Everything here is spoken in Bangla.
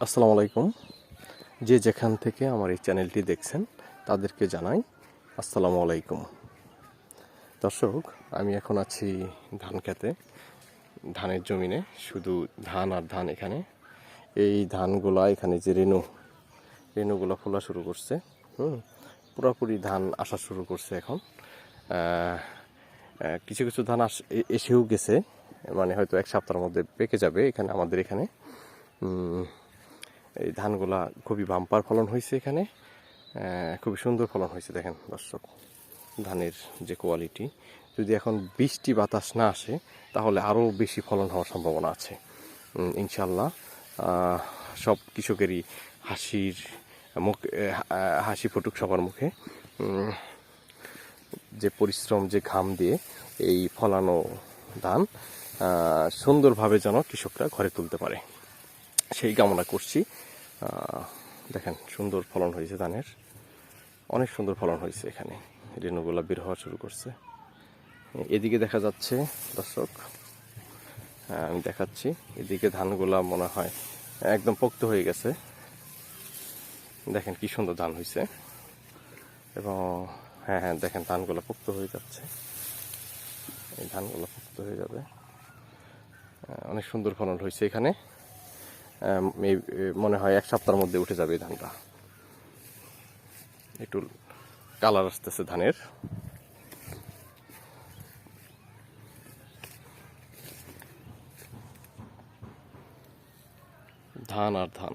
আসসালামু আলাইকুম। যে যেখান থেকে আমার এই চ্যানেলটি দেখছেন তাদেরকে জানাই আসসালামু আলাইকুম। দর্শক, আমি এখন আছি ধান খেতে, ধানের জমিনে, শুধু ধান আর ধান। এখানে এই ধানগুলা, এখানে যে রেণুগুলো ফোলা শুরু করছে, পুরোপুরি ধান আসা শুরু করছে এখন। কিছু কিছু ধান এসেও গেছে, মানে হয়তো এক সপ্তাহের মধ্যে পেকে যাবে। এখানে আমাদের এখানে এই ধানগুলা খুবই বাম্পার ফলন হয়েছে এখানে, খুবই সুন্দর ফলন হয়েছে। দেখেন দর্শক, ধানের যে কোয়ালিটি, যদি এখন বৃষ্টি বাতাস না আসে তাহলে আরও বেশি ফলন হওয়ার সম্ভাবনা আছে ইনশাল্লাহ। সব কৃষকেরই হাসি ফুটুক সবার মুখে। যে পরিশ্রম, যে ঘাম দিয়ে এই ফলানো ধান সুন্দরভাবে যেন কৃষকরা ঘরে তুলতে পারে, সেই কামনা করছি। দেখেন সুন্দর ফলন হয়েছে ধানের, অনেক সুন্দর ফলন হয়েছে। এখানে রেণুগুলা বের হওয়া শুরু করছে। এদিকে দেখা যাচ্ছে দর্শক, আমি দেখাচ্ছি, এদিকে ধানগুলা মনে হয় একদম পোক্ত হয়ে গেছে। দেখেন কি সুন্দর ধান হয়েছে। এবং হ্যাঁ, দেখেন ধানগুলো পোক্ত হয়ে যাচ্ছে। এই ধানগুলো পোক্ত হয়ে যাবে। অনেক সুন্দর ফলন হয়েছে এখানে। মনে হয় এক সপ্তাহের মধ্যে উঠে যাবে এই ধানটা। একটু কালার আসতেছে ধানের। ধান আর ধান।